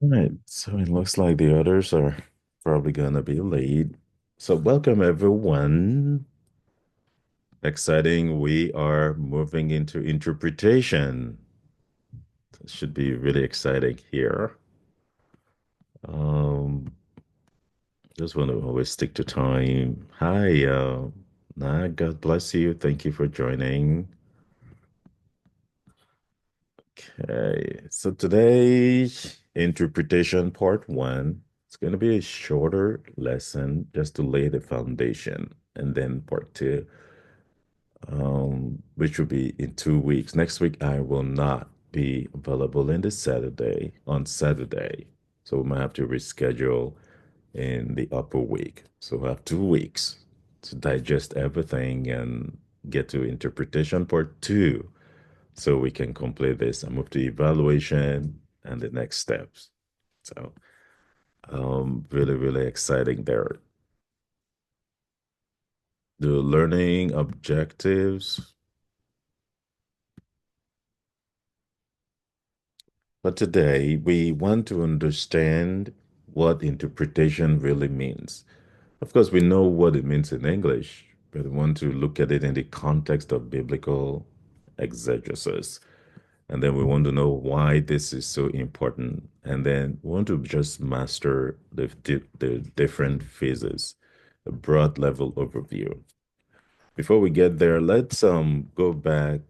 Right, so it looks like the others are probably gonna be late. So welcome everyone. Exciting. We are moving into interpretation. It should be really exciting here. Um, just want to always stick to time. Hi, God bless you. Thank you for joining. Okay, so today, interpretation part one. It's going to be a shorter lesson just to lay the foundation. And then part two, which will be in 2 weeks. Next week, I will not be available in the Saturday, on Saturday. So we might have to reschedule in the upper week. So we'll have 2 weeks to digest everything and get to interpretation part two so we can complete this and move to evaluation and the next steps. So, really, really exciting there. The learning objectives. But today we want to understand what interpretation really means. Of course, we know what it means in English, but we want to look at it in the context of biblical exegesis. And then we want to know why this is so important. And then we want to just master the different phases, a broad level overview. Before we get there, let's go back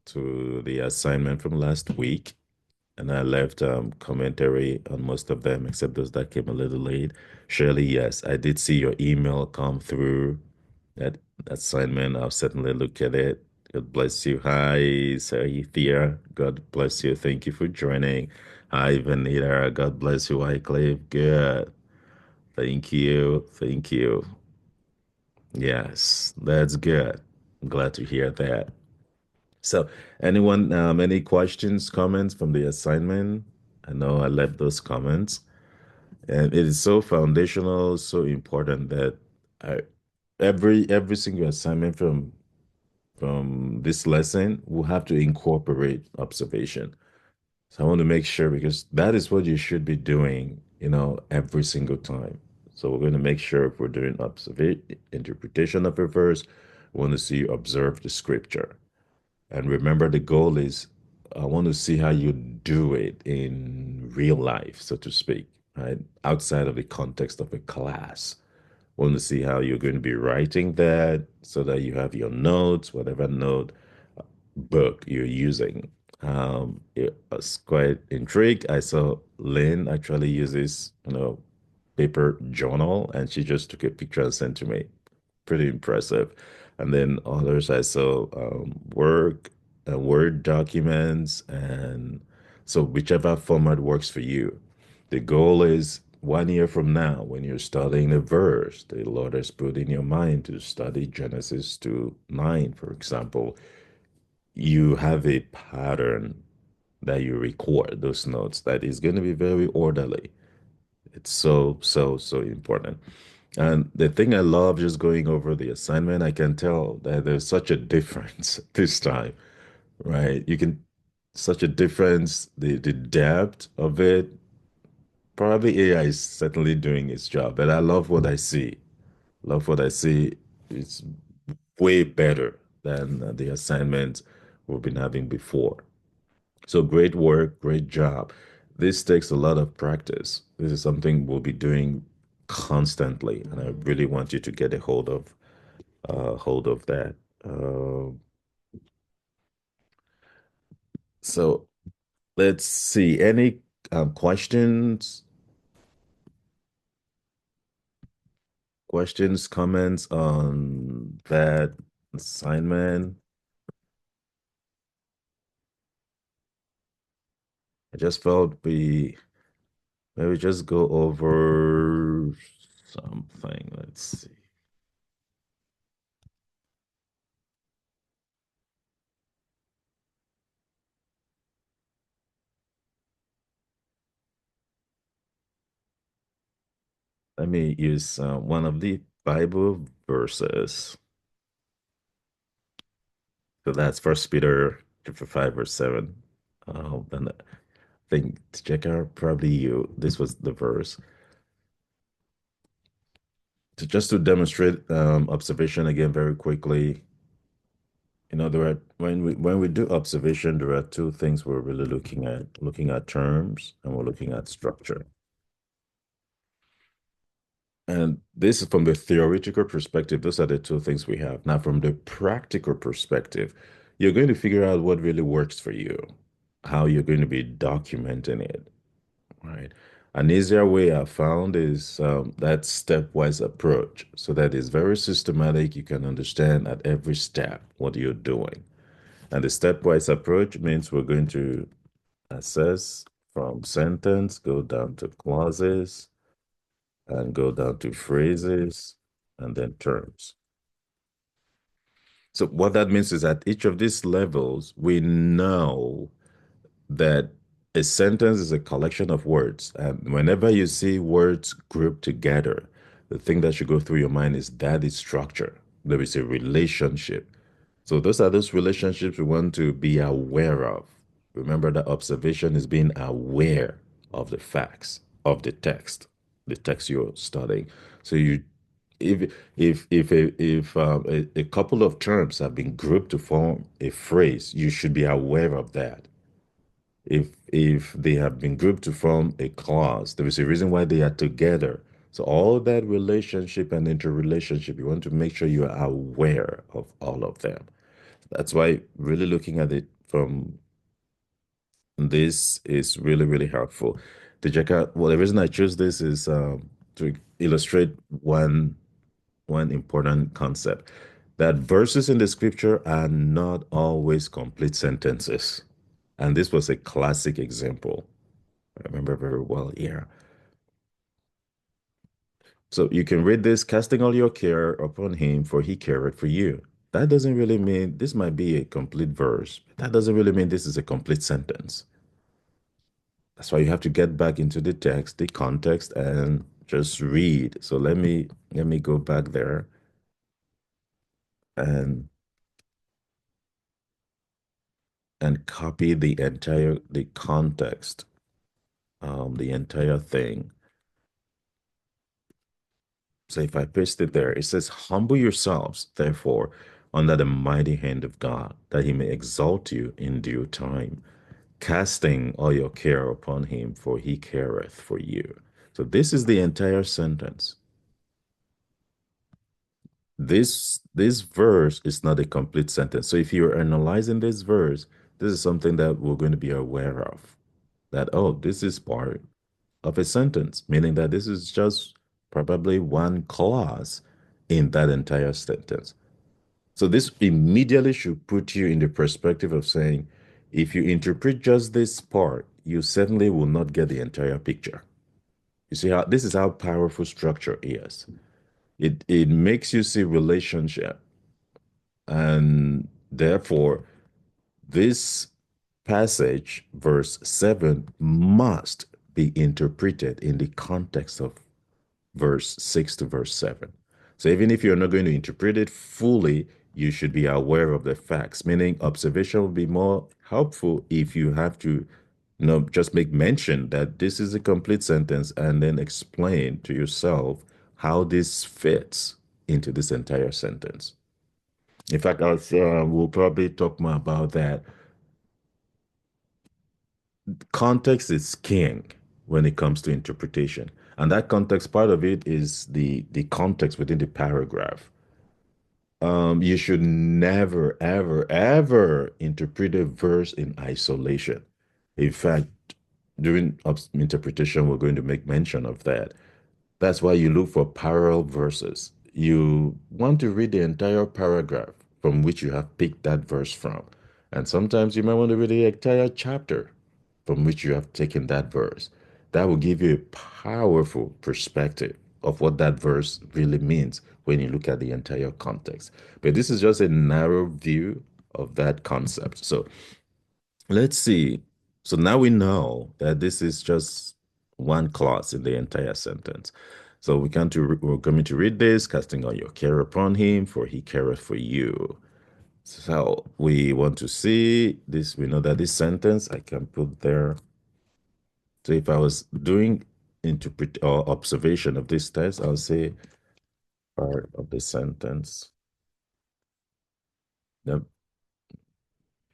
to the assignment from last week. And I left commentary on most of them, except those that came a little late. Shirley, yes, I did see your email come through. That assignment, I'll certainly look at it. God bless you. Hi, Thea. God bless you. Thank you for joining. Hi, Vanita. God bless you. Hi, Clive. Good. Thank you. Thank you. Yes, that's good. I'm glad to hear that. So, anyone, any questions, comments from the assignment? I know I left those comments, and it is so foundational, so important that I, every single assignment from this lesson will have to incorporate observation. So I want to make sure because that is what you should be doing, every single time. So we're going to make sure if we're doing observation, interpretation of a verse, we want to see you observe the scripture. And remember, the goal is I want to see how you do it in real life, so to speak, right? Outside of the context of a class. Want to see how you're going to be writing that so that you have your notes, whatever note book you're using. It was quite intrigued. I saw Lynn actually uses, paper journal, and she just took a picture and sent to me. Pretty impressive. And then others I saw work, Word documents, and so whichever format works for you. The goal is 1 year from now, when you're studying a verse, the Lord has put in your mind to study Genesis to 9, for example, you have a pattern that you record those notes that is going to be very orderly. It's so, so, so important. And the thing I love just going over the assignment, I can tell that there's such a difference this time, right? You can, such a difference, the depth of it. Probably AI is certainly doing its job, but I love what I see. Love what I see. It's way better than the assignments we've been having before. So great work, great job. This takes a lot of practice. This is something we'll be doing constantly, and I really want you to get a hold of that. Uh, so let's see. Any questions, comments on that assignment? I just felt we maybe just go over something. Let's see. Let me use one of the Bible verses. So that's First Peter chapter 5, verse 7. Then think to check out probably you. This was the verse. To just to demonstrate observation again very quickly. There are when we do observation, there are two things we're really looking at terms and we're looking at structure. And this is from the theoretical perspective. Those are the two things we have. Now, from the practical perspective, you're going to figure out what really works for you, how you're going to be documenting it, right? An easier way I found is that stepwise approach. So that is very systematic. You can understand at every step what you're doing. And the stepwise approach means we're going to assess from sentence, go down to clauses, and go down to phrases, and then terms. So what that means is at each of these levels, we know that a sentence is a collection of words. And whenever you see words grouped together, the thing that should go through your mind is that is structure. There is a relationship. So those are those relationships we want to be aware of. Remember that observation is being aware of the facts of the text you're studying. So you if a couple of terms have been grouped to form a phrase, you should be aware of that. If they have been grouped to form a clause, there is a reason why they are together. So all that relationship and interrelationship, you want to make sure you are aware of all of them. That's why really looking at it from this is really, really helpful. To check out, well, the reason I chose this is to illustrate one important concept that verses in the scripture are not always complete sentences. And this was a classic example. I remember very well here. So you can read this, casting all your care upon him, for he careth for you. That doesn't really mean this might be a complete verse, but that doesn't really mean this is a complete sentence. That's why you have to get back into the text, the context, and just read. So let me go back there and copy the context, the entire thing. So if I paste it there, it says, humble yourselves, therefore, under the mighty hand of God, that he may exalt you in due time, casting all your care upon him, for he careth for you. So this is the entire sentence. This verse is not a complete sentence. So if you're analyzing this verse, this is something that we're going to be aware of. That, oh, this is part of a sentence, meaning that this is just probably one clause in that entire sentence. So this immediately should put you in the perspective of saying, if you interpret just this part, you certainly will not get the entire picture. You see how this is how powerful structure is. It makes you see relationship, and therefore this passage, verse 7, must be interpreted in the context of verse 6 to verse 7. So even if you're not going to interpret it fully, you should be aware of the facts, meaning observation will be more helpful if you have to just make mention that this is a complete sentence and then explain to yourself how this fits into this entire sentence. In fact, we'll probably talk more about that. Context is king when it comes to interpretation. And that context, part of it is the context within the paragraph. You should never, ever, ever interpret a verse in isolation. In fact, during interpretation, we're going to make mention of that. That's why you look for parallel verses. You want to read the entire paragraph from which you have picked that verse from. And sometimes you might want to read the entire chapter from which you have taken that verse. That will give you a powerful perspective of what that verse really means when you look at the entire context. But this is just a narrow view of that concept. So let's see. So now we know that this is just one clause in the entire sentence. So we're going to read this, casting all your care upon him, for he careth for you. So we want to see this. We know that this sentence I can put there So if I was doing interpret or observation of this test, I'll say part of the sentence. Yep.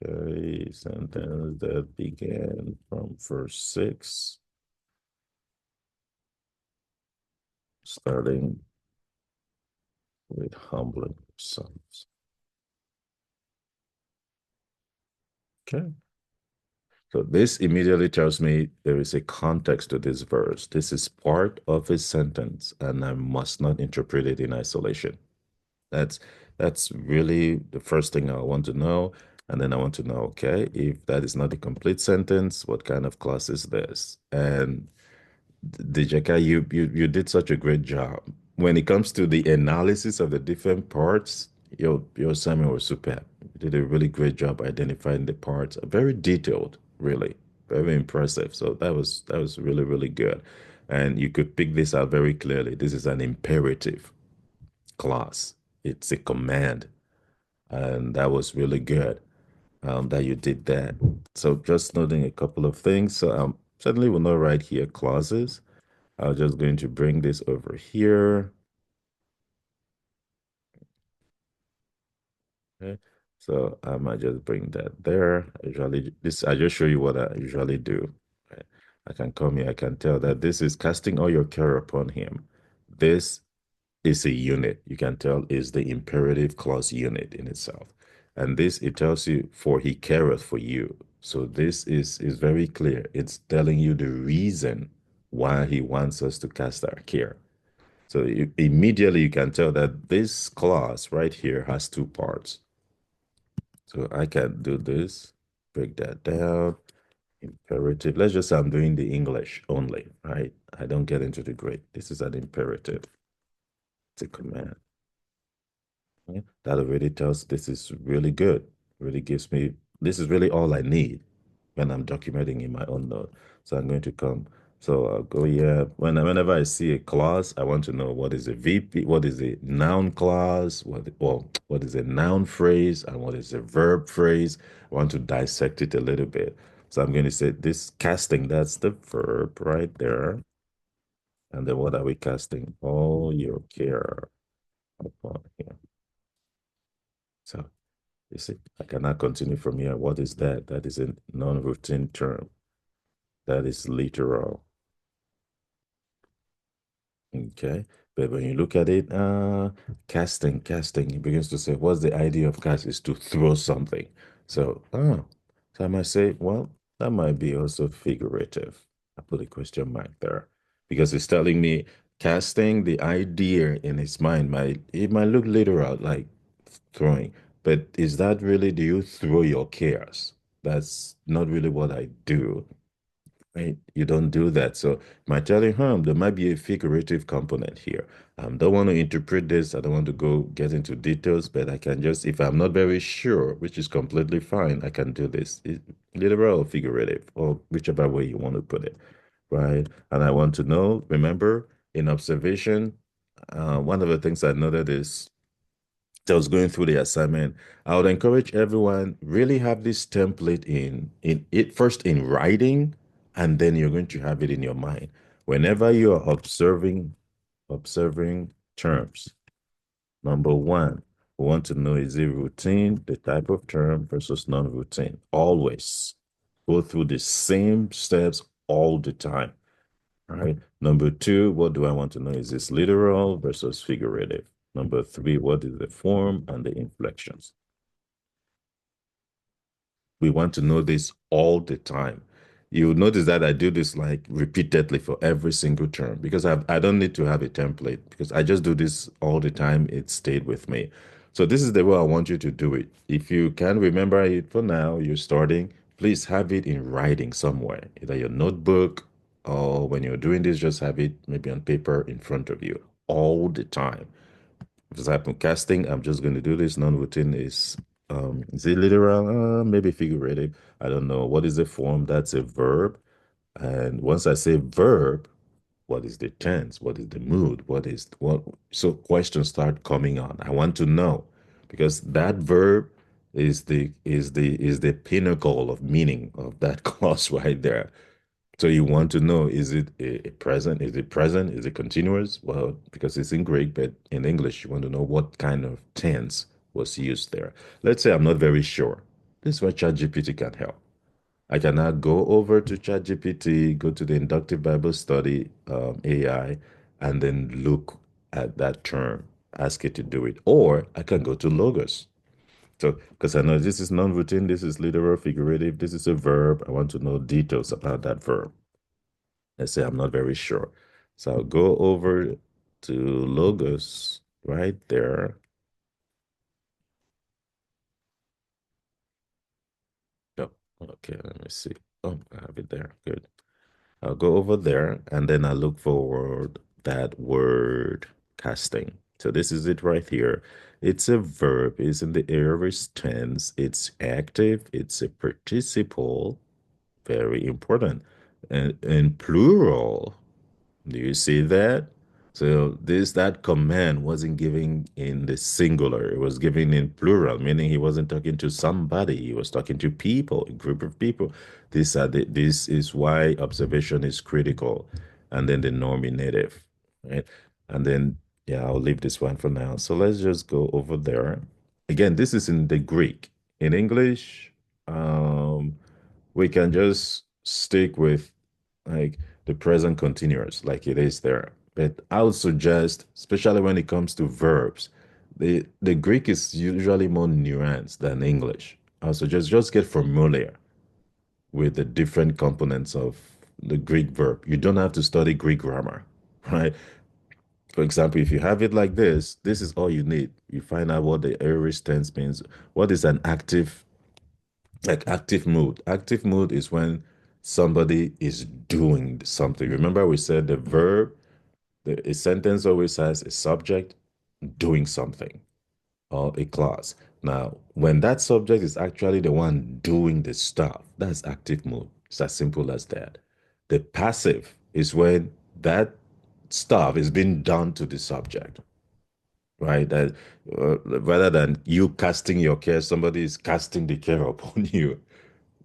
Okay, sentence that began from verse 6, starting with humbling yourselves. Okay. So this immediately tells me there is a context to this verse. This is part of a sentence, and I must not interpret it in isolation. That's that's really the first thing I want to know. And then I want to know, okay, if that is not a complete sentence, what kind of clause is this? And Dijaka, you did such a great job. When it comes to the analysis of the different parts, your assignment was superb. You did a really great job identifying the parts. Very detailed, really. Very impressive. So that was really, really good. And you could pick this out very clearly. This is an imperative clause. It's a command. And that was really good that you did that. So just noting a couple of things. So certainly we'll not write here clauses. I'm just going to bring this over here. Okay. So I might just bring that there. I just show you what I usually do. Right? I can come here, I can tell that this is casting all your care upon him. This is a unit. You can tell is the imperative clause unit in itself. And this, it tells you, for he careth for you. So this is very clear. It's telling you the reason why he wants us to cast our care. So immediately you can tell that this clause right here has two parts. So I can do this, break that down, imperative. Let's just say I'm doing the English only, right? I don't get into the Greek. This is an imperative. It's a command. Yeah, that already tells this is really good. Really gives me, this is really all I need when I'm documenting in my own note. So I'm going to come. So I'll go here. Whenever I see a clause, I want to know what is a VP, what is a noun clause, what is a noun phrase, and what is a verb phrase. I want to dissect it a little bit. So I'm going to say this casting, that's the verb right there. And then what are we casting? All your care upon him. So you see, I cannot continue from here. What is that? That is a non-routine term. That is literal. Okay. But when you look at it, casting, it begins to say, what's the idea of cast is to throw something. So I might say, well, that might be also figurative. I put a question mark there because it's telling me casting the idea in his mind it might look literal, like throwing, but is that really, do you throw your cares? That's not really what I do. Right? You don't do that. So my telling there might be a figurative component here. Don't want to interpret this. I don't want to go get into details, but I can just, if I'm not very sure, which is completely fine, I can do this. Literal or figurative, or whichever way you want to put it, right? And I want to know, remember, in observation, one of the things I noted is I was going through the assignment, I would encourage everyone really have this template in it first in writing, and then you're going to have it in your mind. Whenever you are observing terms, number one, we want to know is it routine, the type of term versus non-routine. Always go through the same steps all the time. All right. Number two, what do I want to know? Is this literal versus figurative? Number three, what is the form and the inflections? We want to know this all the time. You'll notice that I do this like repeatedly for every single term because I don't need to have a template because I just do this all the time. It stayed with me. So this is the way I want you to do it. If you can remember it for now, you're starting, please have it in writing somewhere, either your notebook or when you're doing this, just have it maybe on paper in front of you all the time. For example, casting, I'm just going to do this. Non-routine is it literal? Maybe figurative. I don't know. What is the form? That's a verb. And once I say verb, what is the tense? What is the mood? What? So questions start coming on. I want to know because that verb is the pinnacle of meaning of that clause right there. So you want to know, is it a present? Is it present? Is it continuous? Well, because it's in Greek, but in English, you want to know what kind of tense was used there. Let's say I'm not very sure. This is where ChatGPT can help. I can now go over to ChatGPT, go to the Inductive Bible Study AI, and then look at that term, ask it to do it. Or I can go to Logos. So, because I know this is non-routine, this is literal, figurative, this is a verb. I want to know details about that verb. Let's say I'm not very sure. So I'll go over to Logos right there. Oh, okay, let me see. Oh, I have it there. Good. I'll go over there and then I look for that word casting. So this is it right here. It's a verb, it's in the aorist tense, it's active, it's a participle, very important. And in plural, do you see that? So this that command wasn't given in the singular, it was given in plural, meaning he wasn't talking to somebody, he was talking to people, a group of people. This is why observation is critical. And then the nominative, right? And then yeah, I'll leave this one for now. So let's just go over there. Again, this is in the Greek. In English, we can just stick with like the present continuous, like it is there. But I would suggest, especially when it comes to verbs, the Greek is usually more nuanced than English. I would suggest just get familiar with the different components of the Greek verb. You don't have to study Greek grammar, right? For example, if you have it like this is all you need. You find out what the aorist tense means. What is an active, like active mood? Active mood is when somebody is doing something. Remember, we said the verb, a sentence always has a subject doing something or a clause. Now, when that subject is actually the one doing the stuff, that's active mood. It's as simple as that. The passive is when that stuff is being done to the subject, right? That rather than you casting your care, somebody is casting the care upon you,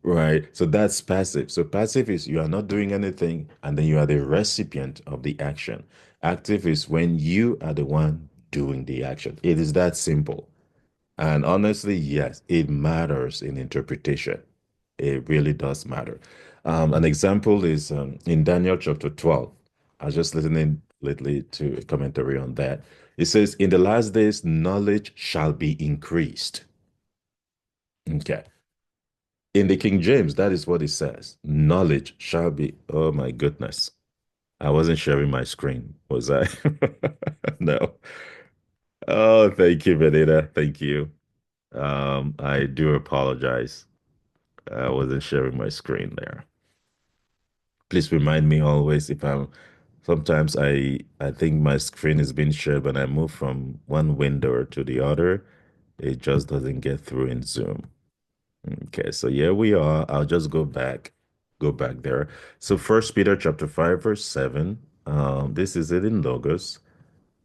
right? So that's passive. So passive is you are not doing anything and then you are the recipient of the action. Active is when you are the one doing the action. It is that simple. And honestly, yes, it matters in interpretation. It really does matter. An example is in Daniel chapter 12. I was just listening lately to a commentary on that. It says, in the last days, knowledge shall be increased. Okay. In the King James, that is what it says. Knowledge shall be, oh my goodness. I wasn't sharing my screen, was I? No. Oh, thank you, Benita. Thank you. I do apologize. I wasn't sharing my screen there. Please remind me always if I'm sometimes I think my screen is being shared when I move from one window to the other. It just doesn't get through in Zoom. Okay, so here we are. I'll just go back there. So First Peter chapter 5, verse 7. This is it in Logos.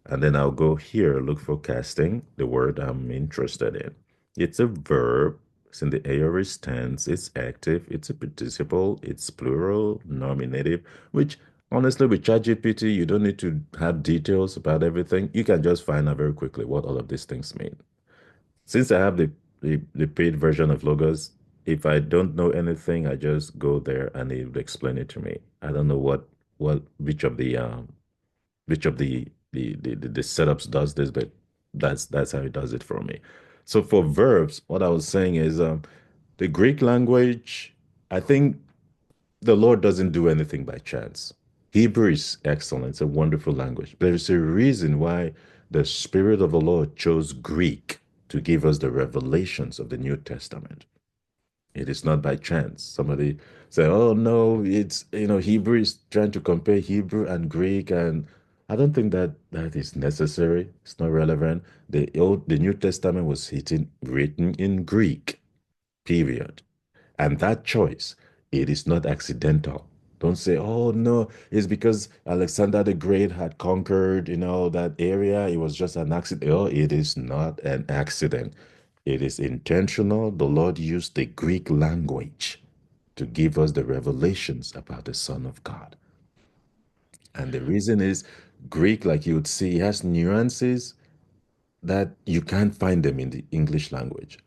And then I'll go here, look for casting, the word I'm interested in. It's a verb. It's in the aorist tense. It's active. It's a participle. It's plural, nominative, which honestly, with ChatGPT, you don't need to have details about everything. You can just find out very quickly what all of these things mean. Since I have the paid version of Logos, if I don't know anything, I just go there and it will explain it to me. I don't know what which of the setups does this, but that's how it does it for me. So for verbs, what I was saying is the Greek language, I think the Lord doesn't do anything by chance. Hebrew is excellent. It's a wonderful language. There's a reason why the Spirit of the Lord chose Greek to give us the revelations of the New Testament. It is not by chance. Somebody say, "Oh no, it's Hebrew is trying to compare Hebrew and Greek," and I don't think that is necessary. It's not relevant. The New Testament was written in Greek, period. And that choice, it is not accidental. Don't say, "Oh no, it's because Alexander the Great had conquered, that area. It was just an accident." Oh, it is not an accident. It is intentional. The Lord used the Greek language to give us the revelations about the Son of God. And the reason is Greek, like you would see, has nuances that you can't find them in the English language.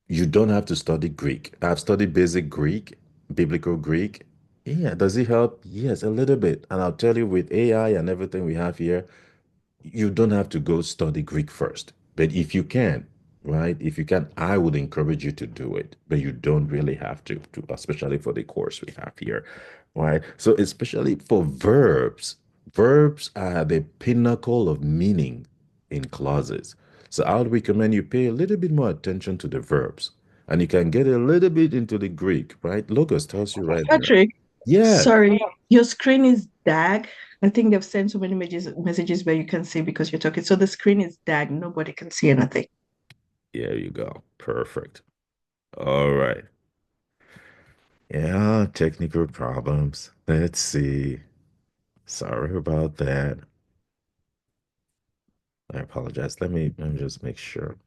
You don't have to study Greek. I've studied basic Greek, biblical Greek. Yeah, does it help? Yes, a little bit. And I'll tell you, with AI and everything we have here, you don't have to go study Greek first. But if you can, right? If you can, I would encourage you to do it. But you don't really have to, especially for the course we have here, right? So especially for verbs, verbs are the pinnacle of meaning in clauses. So I would recommend you pay a little bit more attention to the verbs. And you can get a little bit into the Greek, right? Logos tells you right there. Patrick, Yeah, sorry, your screen is dag. I think they've sent so many messages where you can see because you're talking. So the screen is dag. Nobody can see anything. there you go. Perfect. All right. Yeah, technical problems. Let's see. Sorry about that. I apologize. Let me just make sure.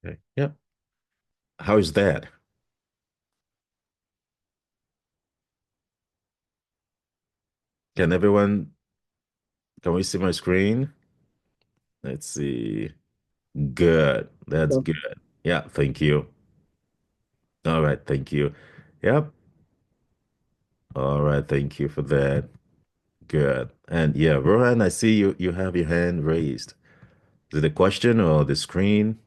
Okay. Yep. How is that? Can everyone, can we see my screen? Let's see. Good. That's So, good. Yeah, thank you. All right, thank you. Yep. All right, thank you for that. Good. And yeah, Rohan, I see you have your hand raised. Is it a question or the screen?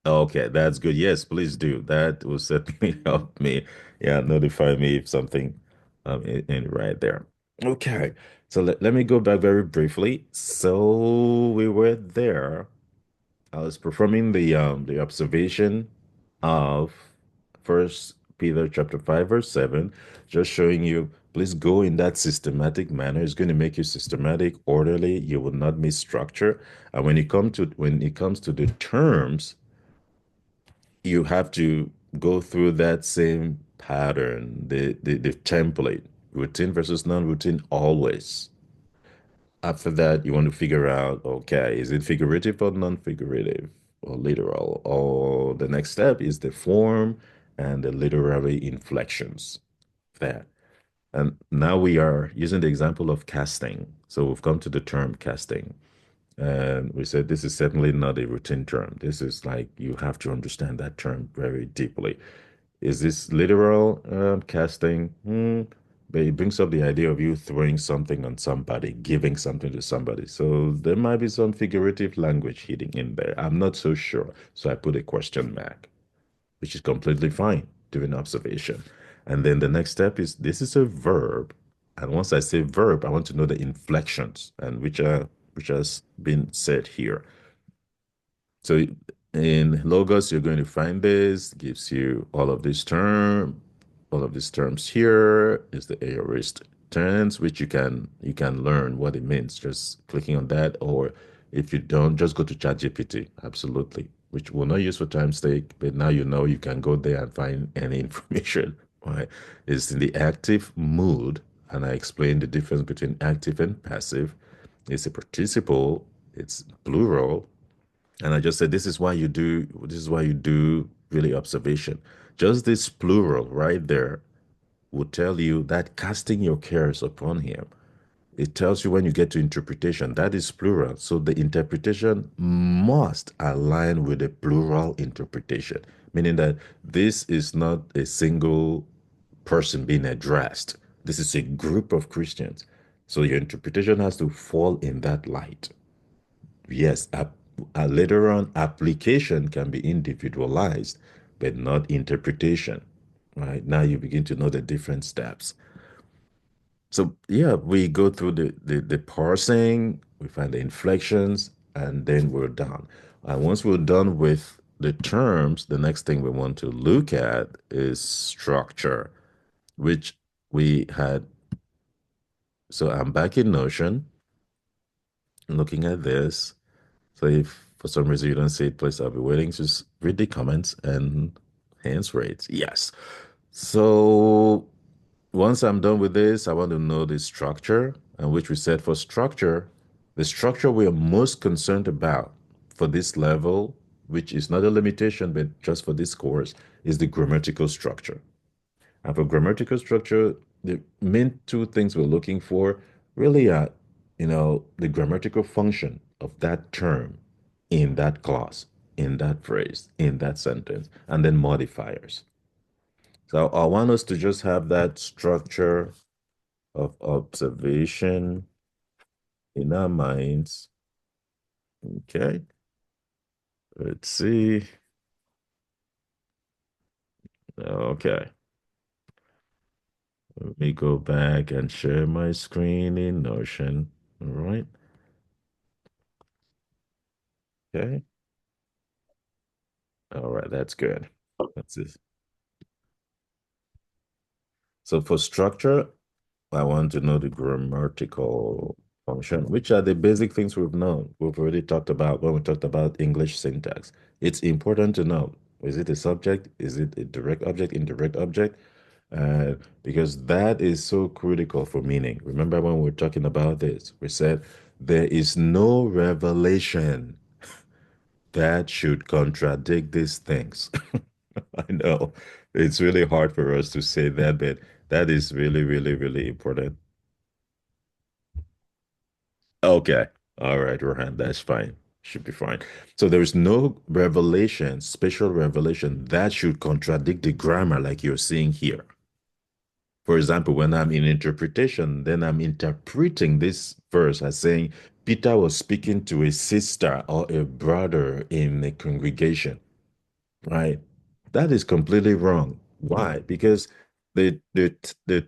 Okay, that's good. Yes, please do. That will certainly help me. Yeah, notify me if something in right there. Okay. So let me go back very briefly. So we were there. I was performing the observation of First Peter chapter 5, verse 7, just showing you, please go in that systematic manner. It's going to make you systematic, orderly. You will not miss structure. And when it comes to the terms, you have to go through that same pattern, the template, routine versus non-routine always. After that, you want to figure out, okay, is it figurative or non-figurative or literal? Or the next step is the form and the literary inflections. That. And now we are using the example of casting. So we've come to the term casting. And we said this is certainly not a routine term. This is like you have to understand that term very deeply. Is this literal casting? But it brings up the idea of you throwing something on somebody, giving something to somebody. So there might be some figurative language hidden in there. I'm not so sure. So I put a question mark, which is completely fine during observation. And then the next step is this is a verb. And once I say verb, I want to know the inflections and which has been said here. So in Logos, you're going to find this, gives you all of these terms here is the aorist tense, which you can learn what it means just clicking on that, or if you don't, just go to ChatGPT. Absolutely. Which we'll not use for time's sake, but now you can go there and find any information. Right? It's in the active mood, and I explained the difference between active and passive. It's a participle, it's plural, and I just said, this is why you do really observation. Just this plural right there will tell you that casting your cares upon him. It tells you when you get to interpretation, that is plural. So the interpretation must align with the plural interpretation, meaning that this is not a single person being addressed. This is a group of Christians. So your interpretation has to fall in that light. Yes, later on, application can be individualized, but not interpretation. Right now, you begin to know the different steps. So yeah, we go through the parsing, we find the inflections, and then we're done. And once we're done with the terms, the next thing we want to look at is structure, which we had. So I'm back in Notion, looking at this. So if for some reason you don't see it, please I'll be waiting. Just read the comments and hands raised. Yes. So once I'm done with this, I want to know the structure, and which we said for structure, the structure we are most concerned about for this level, which is not a limitation, but just for this course, is the grammatical structure. And for grammatical structure, the main two things we're looking for really are, the grammatical function of that term in that clause, in that phrase, in that sentence, and then modifiers. So I want us to just have that structure of observation in our minds. Okay, let's see. Okay, let me go back and share my screen in Notion. All right. Okay. All right, that's good. That's it. So for structure, I want to know the grammatical function, which are the basic things we've known. We've already talked about when we talked about English syntax. It's important to know, is it a subject? Is it a direct object, indirect object? Because that is so critical for meaning. Remember when we were talking about this, we said there is no revelation that should contradict these things. I know it's really hard for us to say that, but that is really, really, really important. Okay. All right, Rohan, that's fine. Should be fine. So there is no revelation, special revelation that should contradict the grammar like you're seeing here. For example, when I'm in interpretation, then I'm interpreting this verse as saying Peter was speaking to a sister or a brother in a congregation, right? That is completely wrong. Why? Because the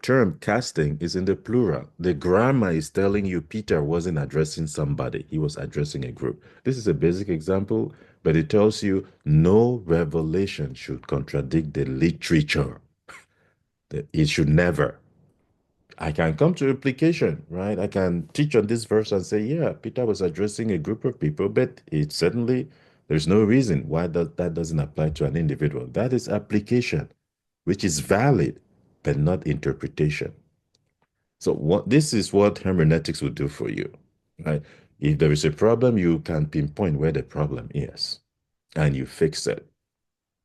term casting is in the plural. The grammar is telling you Peter wasn't addressing somebody, he was addressing a group. This is a basic example, but it tells you no revelation should contradict the literature. It should never. I can come to application, right? I can teach on this verse and say, yeah, Peter was addressing a group of people, but it certainly, there's no reason why that doesn't apply to an individual. That is application, which is valid, but not interpretation. So what this is what hermeneutics will do for you, right? If there is a problem, you can pinpoint where the problem is and you fix it.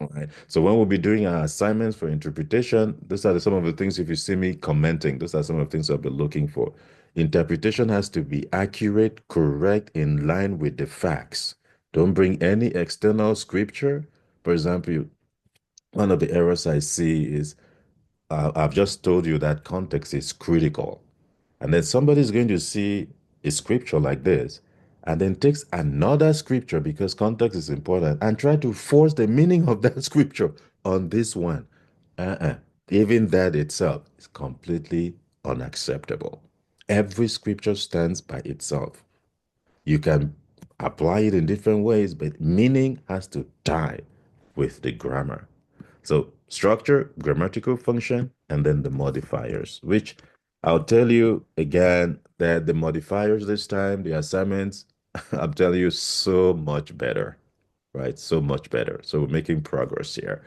All right. So when we'll be doing our assignments for interpretation, these are some of the things, if you see me commenting, those are some of the things I'll be looking for. Interpretation has to be accurate, correct, in line with the facts. Don't bring any external scripture. For example, one of the errors I see is I've just told you that context is critical. And then somebody's going to see a scripture like this and then takes another scripture because context is important and try to force the meaning of that scripture on this one. Uh-uh. Even that itself is completely unacceptable. Every scripture stands by itself. You can apply it in different ways, but meaning has to tie with the grammar. So structure, grammatical function, and then the modifiers, which I'll tell you again that the modifiers this time, the assignments, I'm telling you so much better, right? So much better. So we're making progress here.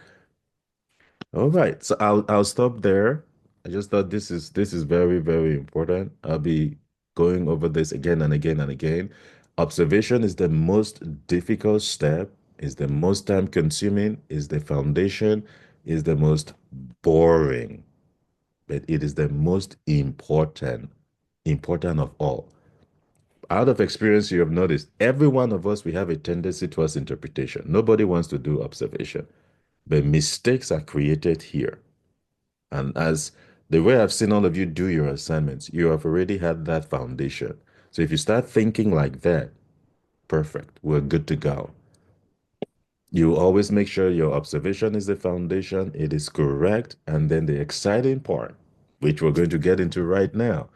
All right. So I'll stop there. I just thought this is very, very important. I'll be going over this again and again and again. Observation is the most difficult step, is the most time consuming, is the foundation, is the most boring, but it is the most important of all. Out of experience, you have noticed every one of us, we have a tendency towards interpretation. Nobody wants to do observation, but mistakes are created here. And as the way I've seen all of you do your assignments, you have already had that foundation. So if you start thinking like that, perfect, we're good to go. You always make sure your observation is the foundation, it is correct, and then the exciting part, which we're going to get into right now,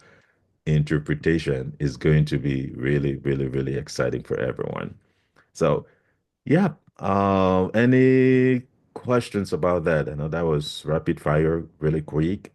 interpretation is going to be really, really, really exciting for everyone. So, yeah, any questions about that? I know that was rapid fire, really quick.